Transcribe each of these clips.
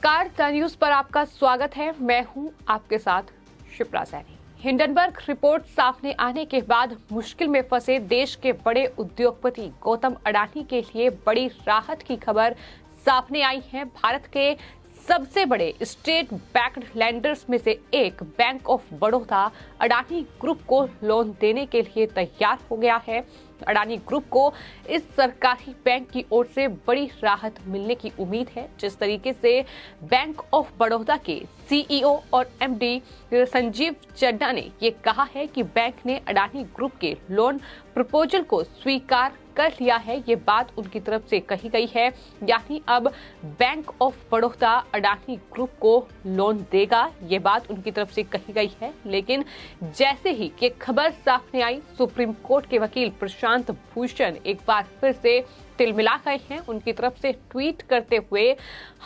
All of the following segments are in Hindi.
नमस्कार, द न्यूज पर आपका स्वागत है। मैं हूं आपके साथ शिप्रा सैनी। हिंडनबर्ग रिपोर्ट सामने आने के बाद मुश्किल में फंसे देश के बड़े उद्योगपति गौतम अडानी के लिए बड़ी राहत की खबर सामने आई है। भारत के सबसे बड़े स्टेट बैक्ड लेंडर्स में से एक bank of Baroda Adani group को लोन देने के लिए तैयार हो गया है। अडानी ग्रुप को इस सरकारी बैंक की ओर से बड़ी राहत मिलने की उम्मीद है। जिस तरीके से बैंक ऑफ बड़ौदा के सीईओ और एमडी संजीव चड्ढा ने ये कहा है कि बैंक ने अडानी ग्रुप के लोन प्रपोजल को स्वीकार कर लिया है, ये बात उनकी तरफ से कही गई है। यानी अब bank of Baroda Adani group को लोन देगा, ये बात उनकी तरफ से कही गई है। लेकिन जैसे ही ये खबर सामने आई, सुप्रीम कोर्ट के वकील प्रशांत भूषण एक बार फिर से तिलमिला गए हैं। उनकी तरफ से ट्वीट करते हुए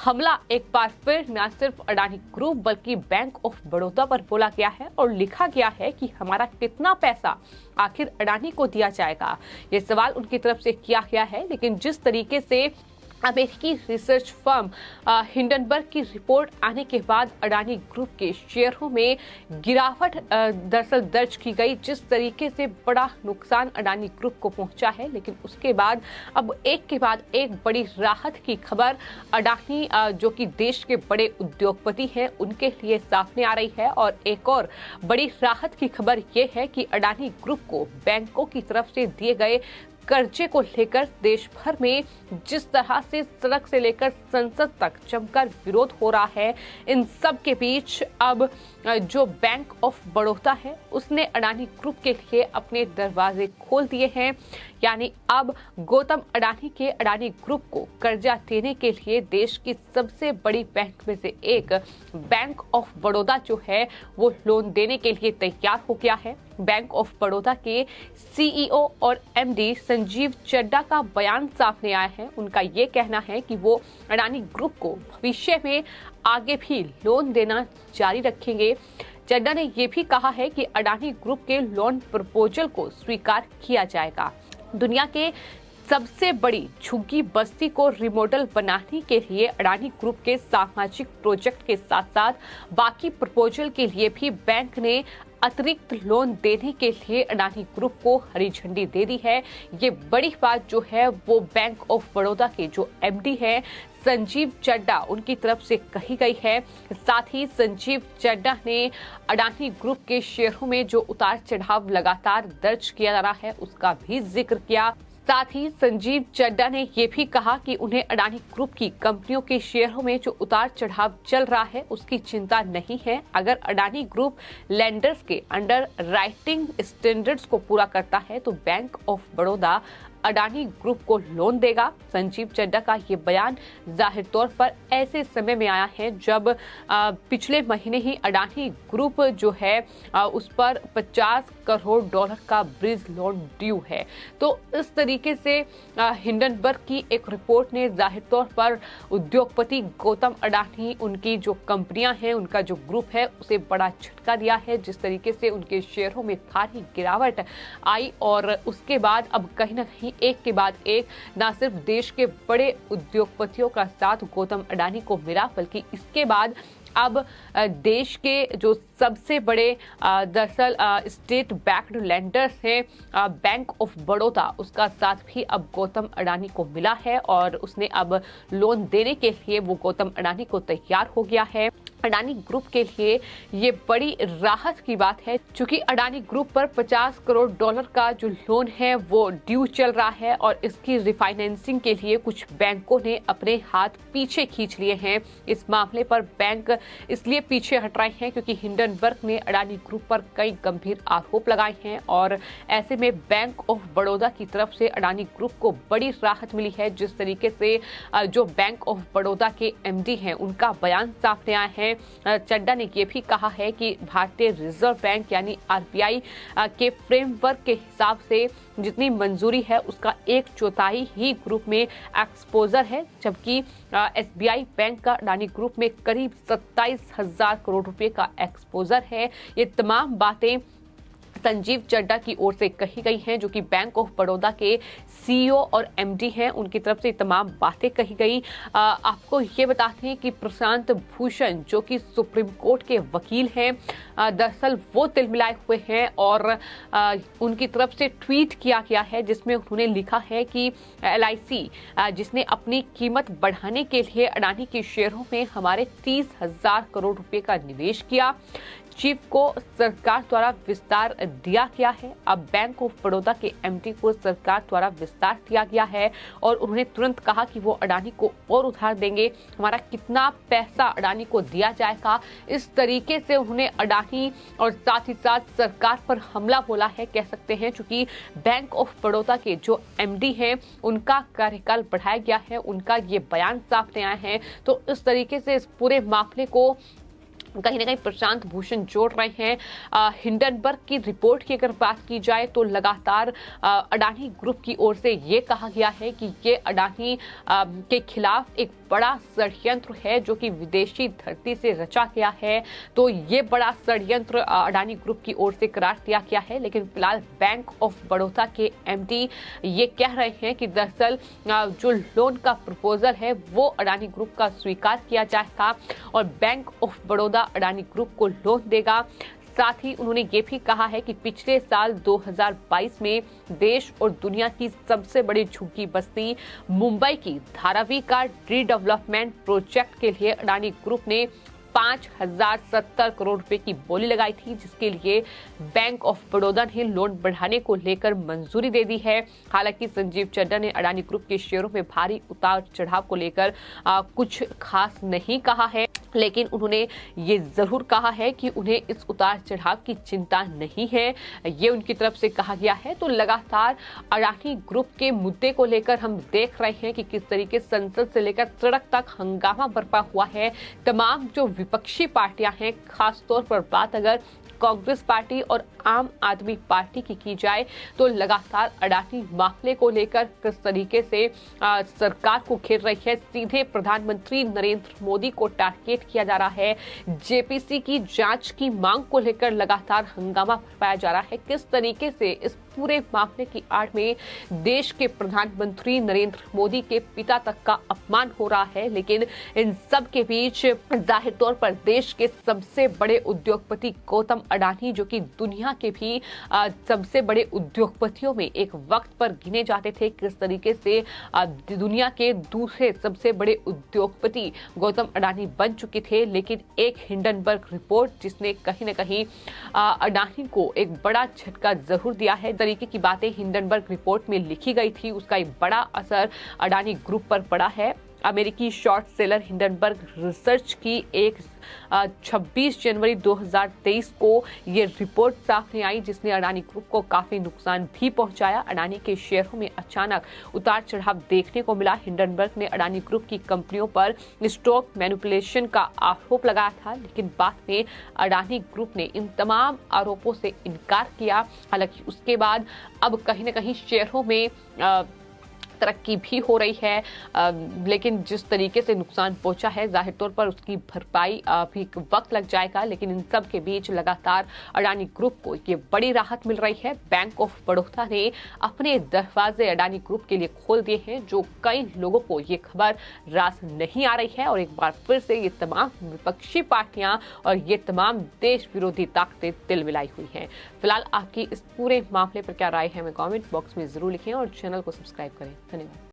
हमला एक बार फिर न सिर्फ अडानी ग्रुप बल्कि बैंक ऑफ बड़ौदा पर बोला गया है और लिखा गया है कि हमारा कितना पैसा आखिर अडानी को दिया जाएगा, ये सवाल उनकी तरफ से किया गया है। लेकिन जिस तरीके से अमेरिकी रिसर्च फर्म हिंडनबर्ग की रिपोर्ट आने के बाद अडानी ग्रुप के शेयरों में गिरावट दरअसल दर्ज की गई, जिस तरीके से बड़ा नुकसान अडानी ग्रुप को पहुंचा है। लेकिन उसके बाद अब एक के बाद एक बड़ी राहत की खबर अडानी जो कि देश के बड़े उद्योगपति हैं उनके लिए सामने आ रही है। और एक और बड़ी राहत की खबर ये है कि अडानी ग्रुप को बैंकों की तरफ से दिए गए कर्जे को लेकर देश भर में जिस तरह से सड़क से लेकर संसद तक जमकर विरोध हो रहा है, इन सब के बीच अब जो बैंक ऑफ बड़ौदा है उसने अडानी ग्रुप के लिए अपने दरवाजे खोल दिए हैं। यानी अब गौतम अडानी के अडानी ग्रुप को कर्जा देने के लिए देश की सबसे बड़ी बैंक में से एक बैंक ऑफ बड़ौदा जो है वो लोन देने के लिए तैयार हो गया है। बैंक ऑफ बड़ौदा के सीईओ और एमडी संजीव चड्ढा का बयान सामने आया है। उनका ये कहना है कि वो अडानी ग्रुप को भविष्य में आगे भी लोन देना जारी रखेंगे। चड्ढा ने यह भी कहा है कि अडानी ग्रुप के लोन प्रपोजल को स्वीकार किया जाएगा। दुनिया के सबसे बड़ी झुग्गी बस्ती को रिमॉडल बनाने के लिए अडानी ग्रुप के सामाजिक प्रोजेक्ट के साथ साथ बाकी प्रपोजल के लिए भी बैंक ने अतिरिक्त लोन देने के लिए अडानी ग्रुप को हरी झंडी दे दी है। ये बड़ी बात जो है वो बैंक ऑफ बड़ौदा के जो एमडी है संजीव चड्ढा उनकी तरफ से कही गई है। साथ ही संजीव चड्ढा ने अडानी ग्रुप के शेयरों में जो उतार चढ़ाव लगातार दर्ज किया जा रहा है उसका भी जिक्र किया। साथ ही संजीव चड्ढा ने यह भी कहा कि उन्हें अडानी ग्रुप की कंपनियों के शेयरों में जो उतार चढ़ाव चल रहा है उसकी चिंता नहीं है। अगर अडानी ग्रुप लेंडर्स के अंडर राइटिंग स्टैंडर्ड्स को पूरा करता है तो bank of Baroda Adani group को लोन देगा। संजीव चड्ढा का ये बयान जाहिर तौर पर ऐसे समय में आया है जब पिछले महीने ही अडानी ग्रुप जो है उस पर 50 करोड़ डॉलर का ब्रिज लोन ड्यू है। तो इस तरीके से हिंडनबर्ग की एक रिपोर्ट ने जाहिर तौर पर उद्योगपति गौतम अडानी, उनकी जो कंपनियां हैं, उनका जो ग्रुप है उसे बड़ा झटका दिया है। जिस तरीके से उनके शेयरों में भारी गिरावट आई और उसके बाद अब कहीं ना कहीं एक के बाद एक न सिर्फ देश के बड़े उद्योगपतियों का साथ गौतम अडानी को मिला बल्कि इसके बाद अब देश के जो सबसे बड़े दरअसल स्टेट बैक्ड लेंडर्स हैं बैंक ऑफ बड़ौदा, उसका साथ भी अब गौतम अडानी को मिला है और उसने अब लोन देने के लिए वो गौतम अडानी को तैयार हो गया है। अडानी ग्रुप के लिए ये बड़ी राहत की बात है क्योंकि अडानी ग्रुप पर 50 करोड़ डॉलर का जो लोन है वो ड्यू चल रहा है और इसकी रिफाइनेंसिंग के लिए कुछ बैंकों ने अपने हाथ पीछे खींच लिए हैं। इस मामले पर बैंक इसलिए पीछे हट रहे हैं क्योंकि हिंडनबर्ग ने अडानी ग्रुप पर कई गंभीर आरोप लगाए हैं और ऐसे में बैंक ऑफ बड़ौदा की तरफ से अडानी ग्रुप को बड़ी राहत मिली है। जिस तरीके से जो बैंक ऑफ बड़ौदा के एमडी हैं उनका बयान सामने आया है, चड्ढा ने यह भी कहा है कि भारतीय रिजर्व बैंक यानी आरबीआई के फ्रेमवर्क के हिसाब से जितनी मंजूरी है उसका 1/4 ही ग्रुप में एक्सपोजर है, जबकि एसबीआई बैंक का अडानी ग्रुप में करीब 27,000 करोड़ रुपए का एक्सपोजर है। ये तमाम बातें संजीव चड्ढा की ओर से कही गई हैं, जो कि बैंक ऑफ बड़ौदा के सीईओ और एमडी हैं। उनकी तरफ से तमाम बातें कही गई। आपको ये बताते हैं कि प्रशांत भूषण जो कि सुप्रीम कोर्ट के वकील हैं, दरअसल वो तिलमिलाए हुए हैं और उनकी तरफ से ट्वीट किया गया है जिसमें उन्होंने लिखा है कि LIC जिसने अपनी कीमत बढ़ाने के लिए अडानी के शेयरों में हमारे 30,000 करोड़ रुपए का निवेश किया, चीफ को सरकार द्वारा विस्तार दिया गया है। अब बैंक ऑफ बड़ौदा के एमडी को सरकार द्वारा विस्तार दिया गया है और उन्होंने तुरंत कहा कि वो अडानी को और उधार देंगे, हमारा कितना पैसा अडानी को दिया जाएगा। इस तरीके से उन्होंने अडानी और साथ ही साथ सरकार पर हमला बोला है, कह सकते हैं, क्योंकि बैंक ऑफ बड़ौदा के जो एमडी हैं उनका कार्यकाल बढ़ाया गया है, उनका ये बयान सामने आया है। तो इस तरीके से इस पूरे मामले को कहीं ना कहीं प्रशांत भूषण जोड़ रहे हैं। हिंडनबर्ग की रिपोर्ट की अगर बात की जाए तो लगातार अडानी ग्रुप की ओर से ये कहा गया है कि ये अडानी के खिलाफ एक बड़ा षड्यंत्र है जो कि विदेशी धरती से रचा गया है। तो ये बड़ा षड्यंत्र अडानी ग्रुप की ओर से करार दिया गया है। लेकिन फिलहाल बैंक ऑफ बड़ौदा के एमडी ये कह रहे हैं कि दरअसल जो लोन का प्रपोजल है वो अडानी ग्रुप का स्वीकार किया जाएगा और bank of Baroda Adani group को लोन देगा। साथ ही उन्होंने ये भी कहा है कि पिछले साल 2022 में देश और दुनिया की सबसे बड़ी झुग्गी बस्ती मुंबई की धारावी का रीडेवलपमेंट प्रोजेक्ट के लिए अडानी ग्रुप ने 5,070 करोड़ रुपए की बोली लगाई थी, जिसके लिए बैंक ऑफ बड़ौदा ने लोन बढ़ाने को लेकर मंजूरी दे दी है। हालांकि संजीव चड्ढा ने अडानी ग्रुप के शेयरों में भारी उतार चढ़ाव को लेकर कुछ खास नहीं कहा है, लेकिन उन्होंने ये जरूर कहा है कि उन्हें इस उतार चढ़ाव की चिंता नहीं है, ये उनकी तरफ से कहा गया है। तो लगातार अडानी ग्रुप के मुद्दे को लेकर हम देख रहे हैं कि किस तरीके संसद से लेकर सड़क तक हंगामा बरपा हुआ है। तमाम जो विपक्षी पार्टियां हैं, खासतौर पर बात अगर कांग्रेस पार्टी और आम आदमी पार्टी की जाए तो लगातार अडानी मामले को लेकर किस तरीके से सरकार को घेर रही है। सीधे प्रधानमंत्री नरेंद्र मोदी को टारगेट किया जा रहा है। जेपीसी की जांच की मांग को लेकर लगातार हंगामा फैलाया जा रहा है। किस तरीके से इस पूरे मामले की आड़ में देश के प्रधानमंत्री नरेंद्र मोदी के पिता तक का अपमान हो रहा है। लेकिन इन सब के बीच जाहिर तौर पर देश के सबसे बड़े उद्योगपति गौतम अडानी, जो कि दुनिया के भी सबसे बड़े उद्योगपतियों में एक वक्त पर गिने जाते थे, किस तरीके से दुनिया के दूसरे सबसे बड़े उद्योगपति गौतम अडानी बन चुके थे। लेकिन एक हिंडनबर्ग रिपोर्ट जिसने कहीं न कहीं अडानी को एक बड़ा झटका जरूर दिया है। तरीके की बातें हिंडनबर्ग रिपोर्ट में लिखी गई थी, उसका एक बड़ा असर अडानी ग्रुप पर पड़ा है। अमेरिकी शॉर्ट सेलर हिंडनबर्ग रिसर्च की एक 26 जनवरी 2023 को ये रिपोर्ट सामने आई, जिसने अडानी ग्रुप को काफी नुकसान भी पहुंचाया। अडानी के शेयरों में अचानक उतार चढ़ाव देखने को मिला। हिंडनबर्ग ने अडानी ग्रुप की कंपनियों पर स्टॉक मैनिपुलेशन का आरोप लगाया था, लेकिन बाद में अडानी ग्रुप ने इन तमाम आरोपों से इनकार किया। हालांकि उसके बाद अब कहीं न कहीं शेयरों में तरक्की भी हो रही है, लेकिन जिस तरीके से नुकसान पहुंचा है जाहिर तौर पर उसकी भरपाई भी वक्त लग जाएगा। लेकिन इन सब के बीच लगातार अडानी ग्रुप को ये बड़ी राहत मिल रही है। बैंक ऑफ बड़ौदा ने अपने दरवाजे अडानी ग्रुप के लिए खोल दिए हैं, जो कई लोगों को ये खबर रास नहीं आ रही है। और एक बार फिर से ये तमाम विपक्षी पार्टियां और ये तमाम देश विरोधी ताकतें तिल मिलाई हुई हैं। फिलहाल आपकी इस पूरे मामले पर क्या राय है, हमें कमेंट बॉक्स में जरूर लिखें और चैनल को सब्सक्राइब करें। धन्यवाद।